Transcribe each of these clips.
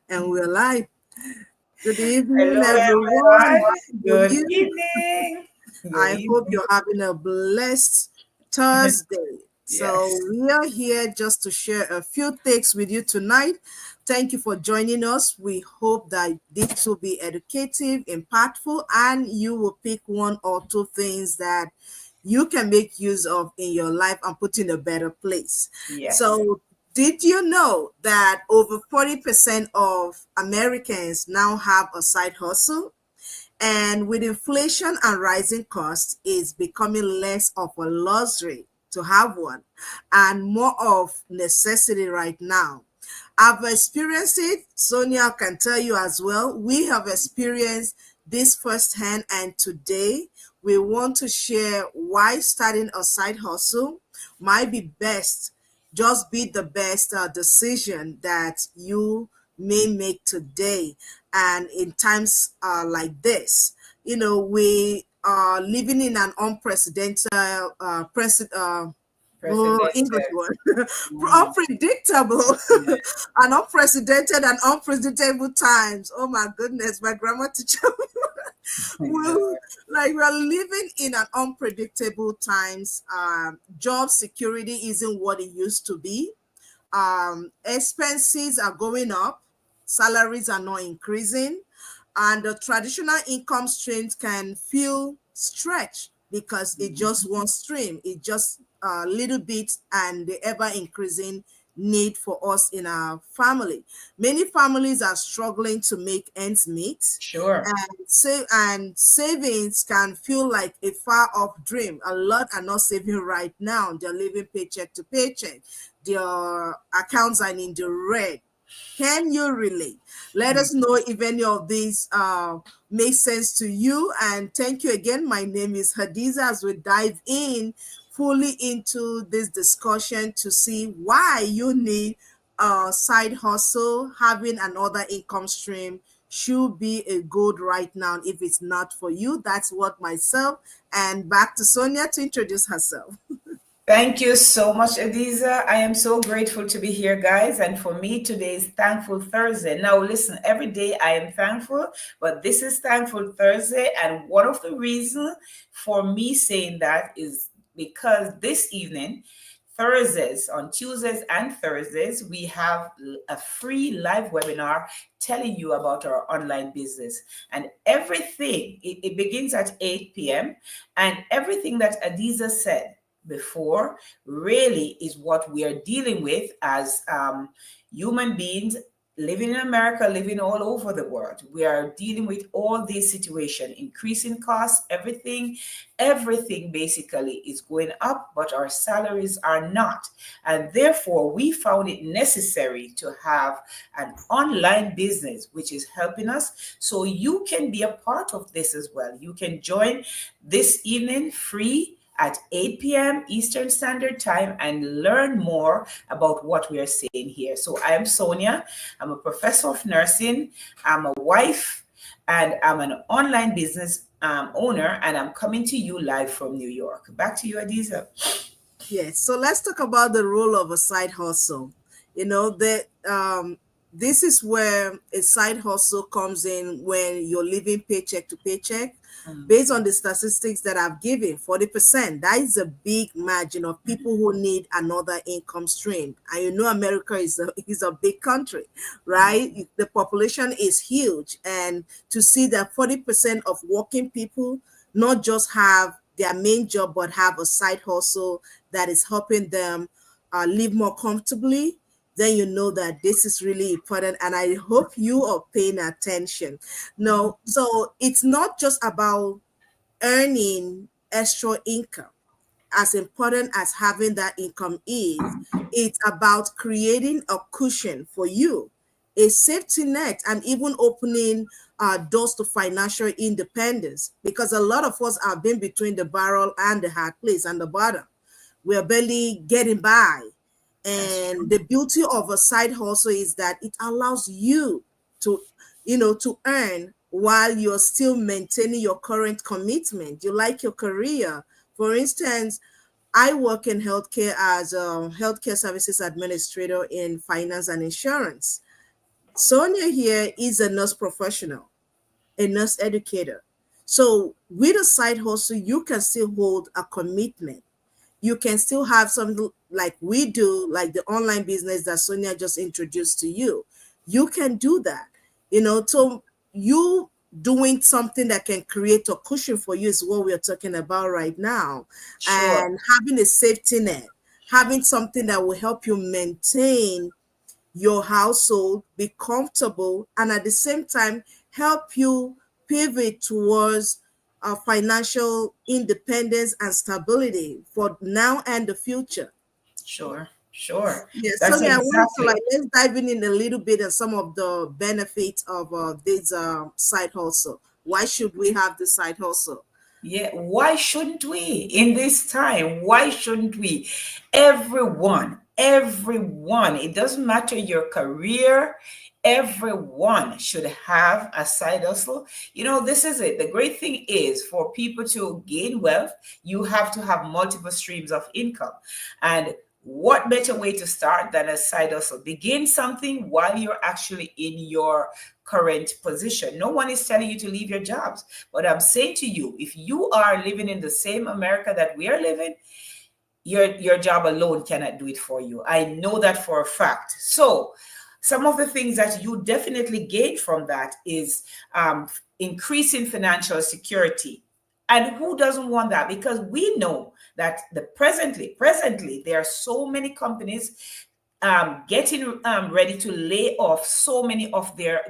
And we're live. Good evening, Hello, everyone. everyone. Good Good evening. evening. Good I hope evening. you're having a blessed Thursday. So, Yes. we are here just to share a few takes with you tonight. Thank you for joining us. We hope that this will be educative, impactful, and you will pick one or two things that you can make use of in your life and put in a better place. Yes. So, did you know that over 40% of Americans now have a side hustle? And with inflation and rising costs, it's becoming less of a luxury to have one and more of necessity right now. I've experienced it. Sonia can tell you as well. We have experienced this firsthand, and today we want to share why starting a side hustle might be best, just be the best decision that you may make today. And in times like this, we are living in an unprecedented English President. word. Mm, Unpredictable yes. and unprecedented and unpredictable times. Oh my goodness, my grammar teacher. Well, like we're living in an unpredictable times. Job security isn't what it used to be. Expenses are going up, salaries are not increasing, and the traditional income streams can feel stretched because it just one stream, it just a little bit, and the ever increasing need for us in our family. Many families are struggling to make ends meet, Sure. and savings can feel like a far off dream. A lot are not saving right now. They're living paycheck to paycheck. Their accounts are in the red. Can you relate? Let us know if any of these make sense to you. And thank you again. My name is Hadiza as we dive in fully into this discussion to see why you need a side hustle, having another income stream should be a good right now. If it's not for you, that's what myself and back to Sonia to introduce herself. Thank you so much, Adiza. I am so grateful to be here, guys. And for me, today is Thankful Thursday. Now, listen, every day I am thankful, but this is Thankful Thursday. And one of the reasons for me saying that is because this evening, Thursdays, on Tuesdays and Thursdays, we have a free live webinar telling you about our online business. And everything, it begins at 8 p.m. And everything that Adiza said before really is what we are dealing with as human beings living in America, living all over the world. We are dealing with all these situations, increasing costs, everything basically is going up, but our salaries are not. And therefore, we found it necessary to have an online business, which is helping us. So you can be a part of this as well. You can join this evening free at 8 p.m. Eastern Standard Time and learn more about what we are saying here. So I am Sonia. I'm a professor of nursing. I'm a wife and I'm an online business owner, and I'm coming to you live from New York. Back to you, Adiza. Yes, so let's talk about the role of a side hustle. That this is where a side hustle comes in when you're living paycheck to paycheck. Based on the statistics that I've given, 40%, that is a big margin of people who need another income stream. And America is a big country, right? The population is huge. And to see that 40% of working people not just have their main job, but have a side hustle that is helping them live more comfortably, then you know that this is really important. And I hope you are paying attention. No, so it's not just about earning extra income. As important as having that income is, it's about creating a cushion for you, a safety net, and even opening doors to financial independence. Because a lot of us have been between the barrel and the hard place and the bottom. We're barely getting by. That's And true. the beauty of a side hustle is that it allows you to, to earn while you're still maintaining your current commitment. You like your career. For instance, I work in healthcare as a healthcare services administrator in finance and insurance. Sonia here is a nurse professional, a nurse educator. So with a side hustle, you can still hold a commitment. You can still have something like we do, like the online business that Sonia just introduced to you. You can do that. So you doing something that can create a cushion for you is what we're talking about right now. Sure. And having a safety net, having something that will help you maintain your household, be comfortable, and at the same time help you pivot towards financial independence and stability for now and the future. Sure. Sure. Yes, so That's yeah, I wanted to exactly. let's dive in a little bit and some of the benefits of this side hustle. Why should we have the side hustle? Yeah, why shouldn't we in this time? Why shouldn't we? Everyone, it doesn't matter your career, everyone should have a side hustle. This is it. The great thing is for people to gain wealth, you have to have multiple streams of income. And what better way to start than a side hustle? Begin something while you're actually in your current position. No one is telling you to leave your jobs. But I'm saying to you, if you are living in the same America that we are living, your job alone cannot do it for you. I know that for a fact. So some of the things that you definitely gain from that is increasing financial security. And who doesn't want that? Because we know that presently, there are so many companies getting ready to lay off so many of their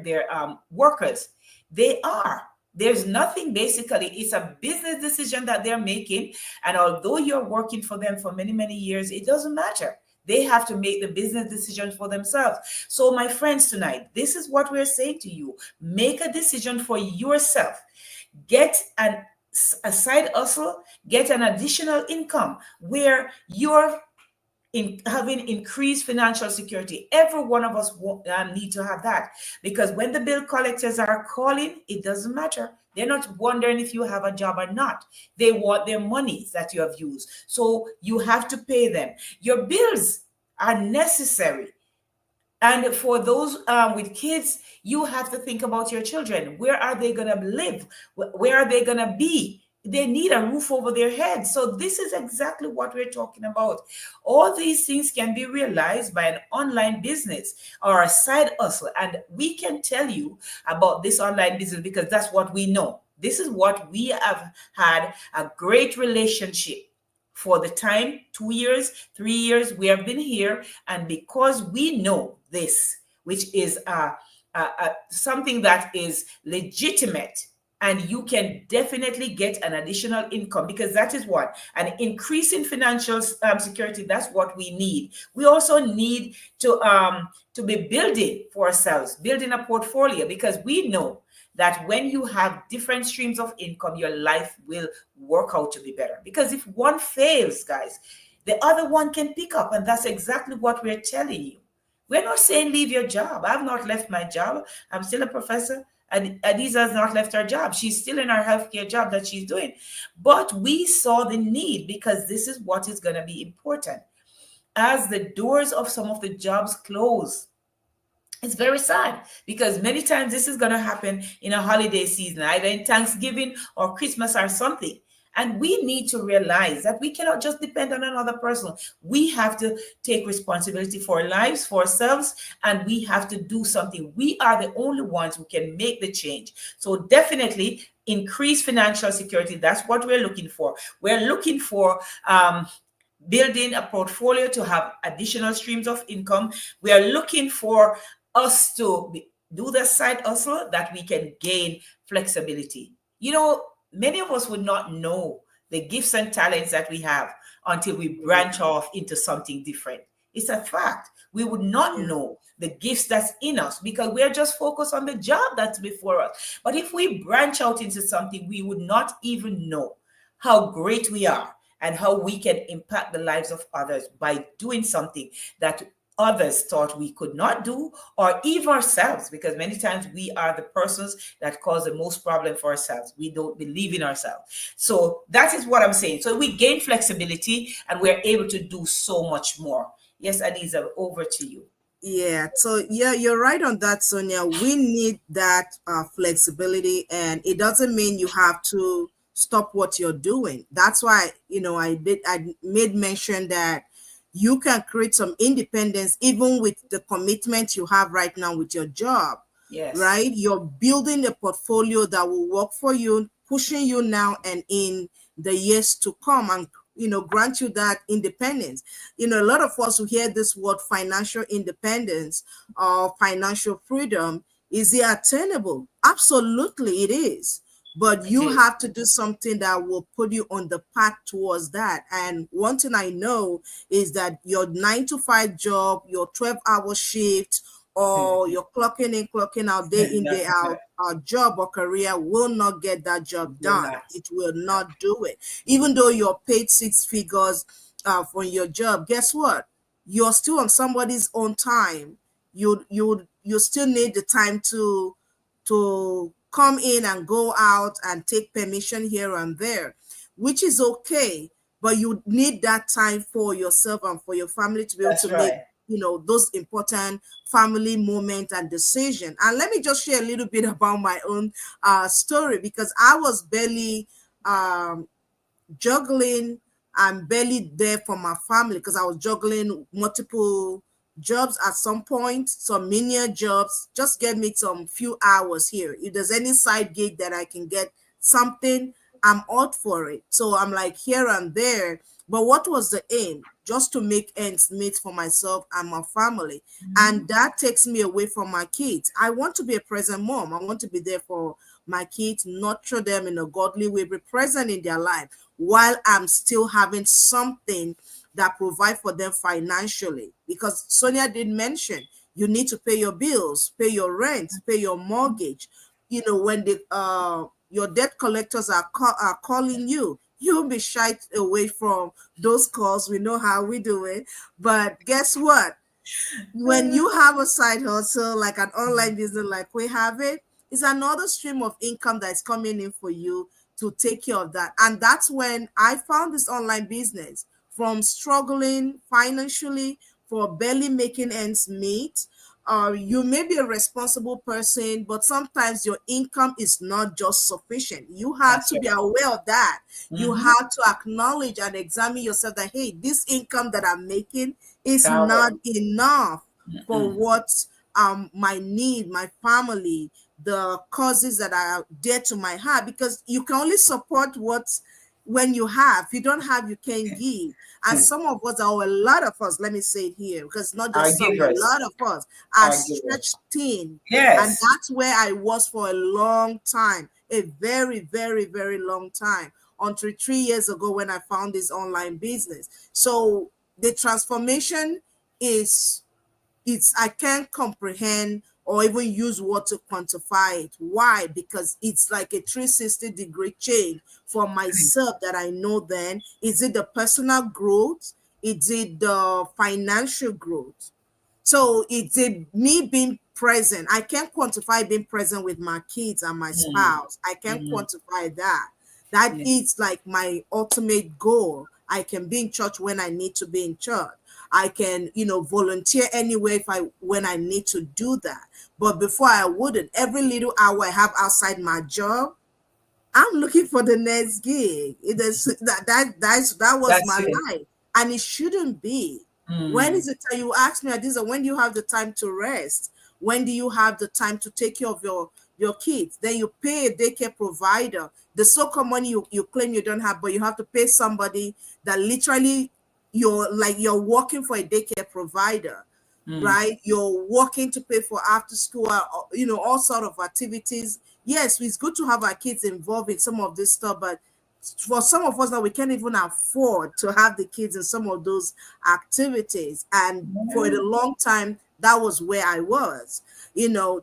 workers. They are. There's nothing, basically. It's a business decision that they're making, and although you're working for them for many many years, it doesn't matter. They have to make the business decision for themselves. So, my friends, tonight, this is what we're saying to you: make a decision for yourself. Get a side hustle, get an additional income where you're having increased financial security. Every one of us need to have that, because when the bill collectors are calling, it doesn't matter. They're not wondering if you have a job or not. They want their money that you have used. So you have to pay them. Your bills are necessary. And for those with kids, you have to think about your children. Where are they going to live? Where are they going to be? They need a roof over their head. So this is exactly what we're talking about. All these things can be realized by an online business or a side hustle. And we can tell you about this online business because that's what we know. This is what we have had a great relationship for the time, 2 years, 3 years we have been here. And because we know this, which is something that is legitimate, and you can definitely get an additional income, because that is what an increase in financial security, that's what we need. We also need to be building for ourselves, building a portfolio, because we know that when you have different streams of income, your life will work out to be better. Because if one fails, guys, the other one can pick up. And that's exactly what we're telling you. We're not saying leave your job. I've not left my job. I'm still a professor. And Adiza has not left her job. She's still in her healthcare job that she's doing. But we saw the need, because this is what is going to be important. As the doors of some of the jobs close, it's very sad, because many times this is going to happen in a holiday season, either in Thanksgiving or Christmas or something. And we need to realize that we cannot just depend on another person. We have to take responsibility for our lives, for ourselves, and we have to do something. We are the only ones who can make the change. So definitely increase financial security. That's what we're looking for. We're looking for building a portfolio to have additional streams of income. We are looking for us to do the side hustle that we can gain flexibility. Many of us would not know the gifts and talents that we have until we branch off into something different. It's a fact. We would not know the gifts that's in us because we're just focused on the job that's before us. But if we branch out into something, we would not even know how great we are and how we can impact the lives of others by doing something that others thought we could not do, or even ourselves, because many times we are the persons that cause the most problem for ourselves. We don't believe in ourselves. So that is what I'm saying. So we gain flexibility and we're able to do so much more. Yes, Adiza, over to you. Yeah, so yeah, you're right on that, Sonia. We need that flexibility, and it doesn't mean you have to stop what you're doing. That's why, I made mention that you can create some independence even with the commitment you have right now with your job, Yes, right? You're building a portfolio that will work for you, pushing you now and in the years to come, and grant you that independence. A lot of us who hear this word financial independence or financial freedom, is it attainable? Absolutely, it is. But it you is. have to do something that will put you on the path towards that. And one thing I know is that your 9 to 5 job, your 12-hour shift, or your clocking in, clocking out, day in, day out, job or career will not get that job Will done. not. It will not do it. Even though you're paid 6 figures for your job, guess what? You're still on somebody's own time. You still need the time to come in and go out and take permission here and there, which is okay. But you need that time for yourself and for your family to be able That's to make right. those important family moments and decision. And let me just share a little bit about my own story, because I was barely um, juggling and barely there for my family, because I was juggling multiple jobs at some point, some menial jobs. Just get me some few hours here. If there's any side gig that I can get something, I'm out for it. So I'm like here and there. But what was the aim? Just to make ends meet for myself and my family. And that takes me away from my kids. I want to be a present mom. I want to be there for my kids, nurture them in a godly way, be present in their life while I'm still having something that provide for them financially. Because Sonia did mention you need to pay your bills, pay your rent, pay your mortgage. When the your debt collectors are calling you, you'll be shied away from those calls. We know how we do it. But guess what? When you have a side hustle like an online business like we have it, it's another stream of income that's coming in for you to take care of that. And that's when I found this online business, from struggling financially, for barely making ends meet. You may be a responsible person, but sometimes your income is not just sufficient. You have That's to be right. aware of that. You Mm-hmm. have to acknowledge and examine yourself that, hey, this income that I'm making is Can't not work. enough for Mm-mm. what my need, my family, the causes that are dear to my heart, because you can only support what when you have. If you don't have, you can give. And some of us, or a lot of us, let me say it here, because not Our just some, a givers. lot of us are Our givers. stretched thin. And Yes. that's where I was for a long time, a very, very, very long time, until 3 years ago when I found this online business. So the transformation is, I can't comprehend or even use word to quantify it. Why? Because it's like a 360-degree change for myself that I know then. Is it the personal growth? Is it the financial growth? So it's me being present. I can't quantify being present with my kids and my Mm. spouse. I can't Mm. quantify that. That Yeah. is like my ultimate goal. I can be in church when I need to be in church. I can, volunteer anywhere if I when I need to do that. But before, I wouldn't. Every little hour I have outside my job, I'm looking for the next gig. It is that was That's my it. life, and it shouldn't be. When Mm. is it time? You ask me, Adiza, when do you have the time to rest? When do you have the time to take care of your kids? Then you pay a daycare provider the so-called money you claim you don't have, but you have to pay somebody that literally you're working for a daycare provider, Mm. right? You're working to pay for after school, all sort of activities. Yes, it's good to have our kids involved in some of this stuff, but for some of us now, we can't even afford to have the kids in some of those activities. And for Yeah. a long time, that was where I was,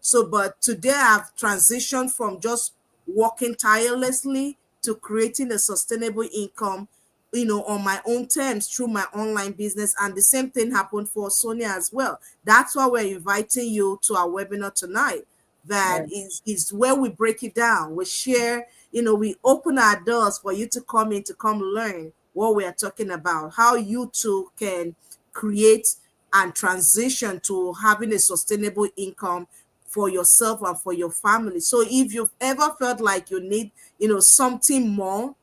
So, but today I've transitioned from just working tirelessly to creating a sustainable income, on my own terms through my online business. And the same thing happened for Sonia as well. That's why we're inviting you to our webinar tonight. That Yeah. is where we break it down. We share, we open our doors for you to come in, to come learn what we are talking about, how you too can create and transition to having a sustainable income for yourself and for your family. So if you've ever felt like you need, something more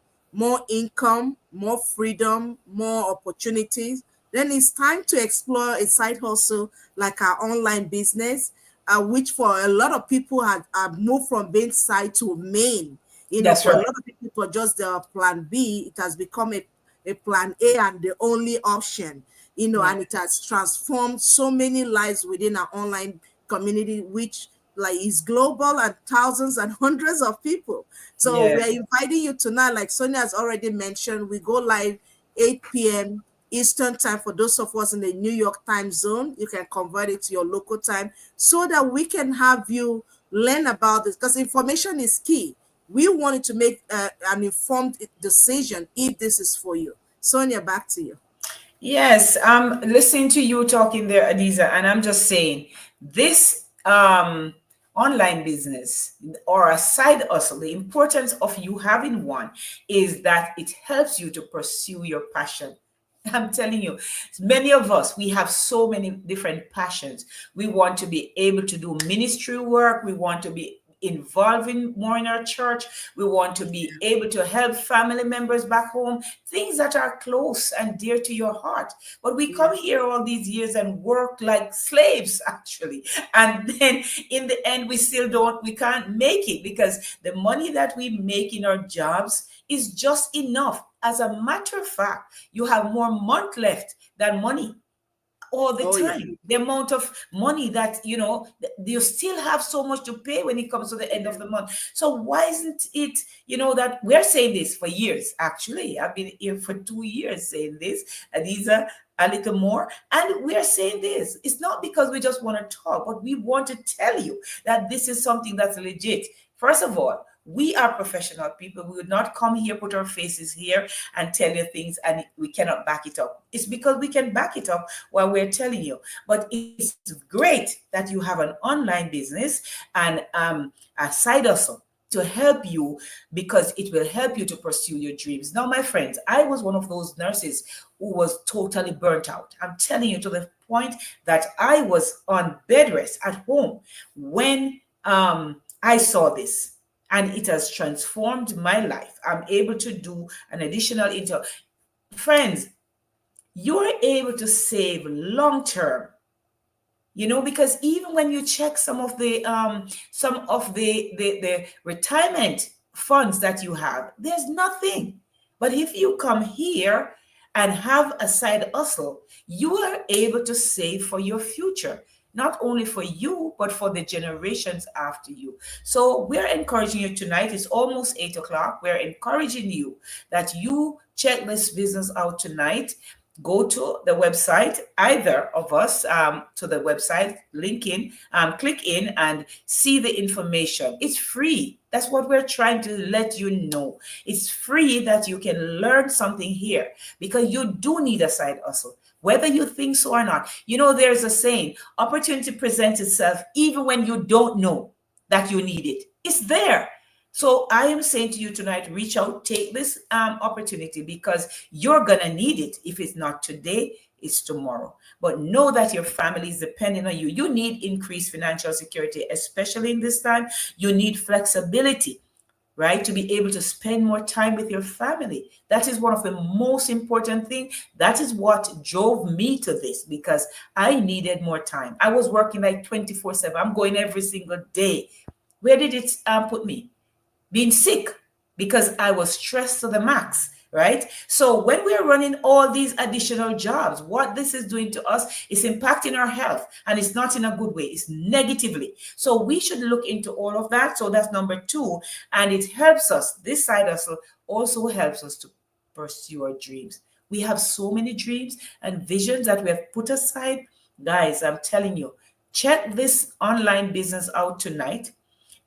income, more freedom, more opportunities, then it's time to explore a side hustle like our online business, which for a lot of people have moved from being side to main. That's For a right. lot of people, for just the plan B, it has become a plan A and the only option, Yeah. and it has transformed so many lives within our online community, which like is global and thousands and hundreds of people. So we Yes. are inviting you tonight, like Sonia has already mentioned, we go live 8 p.m. Eastern time. For those of us in the New York time zone, you can convert it to your local time so that we can have you learn about this, because information is key. We wanted to make an informed decision if this is for you. Sonia, back to you. Yes, I'm listening to you talking there, Adiza, and I'm just saying this online business or a side hustle, the importance of you having one is that it helps you to pursue your passion. I'm telling you, many of us, we have so many different passions. We want to be able to do ministry work. We want to be involving more in our church. We want to be able to help family members back home, things that are close and dear to your heart. But we come here all these years and work like slaves, actually. And then in the end, we can't make it because the money that we make in our jobs is just enough. As a matter of fact, you have more month left than money all the Oh yeah. time. The amount of money that you still have so much to pay when it comes to the end of the month. So why isn't it, that we're saying this for years? Actually, I've been here for 2 years saying this, and these are a little more, and we're saying this. It's not because we just want to talk, but we want to tell you that this is something that's legit. First of all, we are professional people. We would not come here, put our faces here, and tell you things, and we cannot back it up. It's because we can back it up while we're telling you. But it's great that you have an online business and a side hustle to help you, because it will help you to pursue your dreams. Now, my friends, I was one of those nurses who was totally burnt out. I'm telling you, to the point that I was on bed rest at home when I saw this. And it has transformed my life. I'm able to do an additional income. Friends, you're able to save long term, because even when you check some of the the retirement funds that you have, there's nothing. But if you come here and have a side hustle, you are able to save for your future, not only for you, but for the generations after you. So we're encouraging you tonight. It's almost 8 o'clock. We're encouraging you that you check this business out tonight. Go to the website, either of us, to the website, link in, click in and see the information. It's free. That's what we're trying to let you know. It's free, that you can learn something here, because you do need a side hustle, whether you think so or not. There's a saying, opportunity presents itself even when you don't know that you need it. It's there. So I am saying to you tonight, reach out, take this opportunity, because you're going to need it. If it's not today, it's tomorrow. But know that your family is depending on you. You need increased financial security, especially in this time. You need flexibility, right? To be able to spend more time with your family. That is one of the most important things. That is what drove me to this, because I needed more time. I was working like 24/7. I'm going every single day. Where did it put me? Being sick, because I was stressed to the max, right? So when we're running all these additional jobs, what this is doing to us is impacting our health, and it's not in a good way, it's negatively. So we should look into all of that. So that's number 2. And it helps us, this side hustle also helps us to pursue our dreams. We have so many dreams and visions that we have put aside. Guys, I'm telling you, check this online business out tonight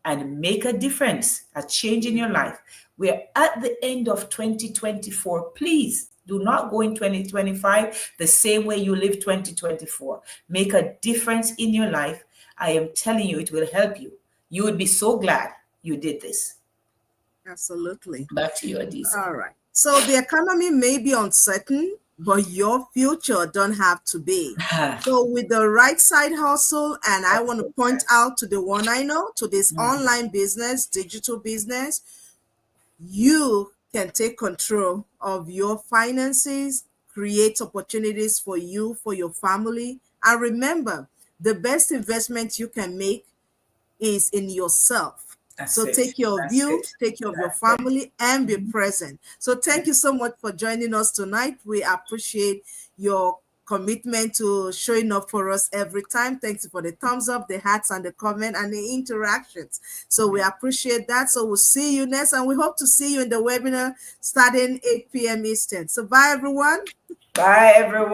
and make a difference, a change in your life. We're at the end of 2024. Please do not go in 2025 the same way you live 2024. Make a difference in your life. I am telling you, it will help you. You would be so glad you did this. Absolutely. Back to you, Adiza. All right. So the economy may be uncertain, but your future don't have to be. So with the right side hustle, and I want to point out to the one I know, to this online business, digital business, you can take control of your finances, create opportunities for you, for your family. And remember, the best investment you can make is in yourself. So take care of you, take care of your family, and be present. So thank you so much for joining us tonight. We appreciate your commitment to showing up for us every time. Thanks for the thumbs up, the hearts, and the comment, and the interactions. So we appreciate that. So we'll see you next, and we hope to see you in the webinar starting 8 p.m. Eastern. So bye, everyone. Bye, everyone.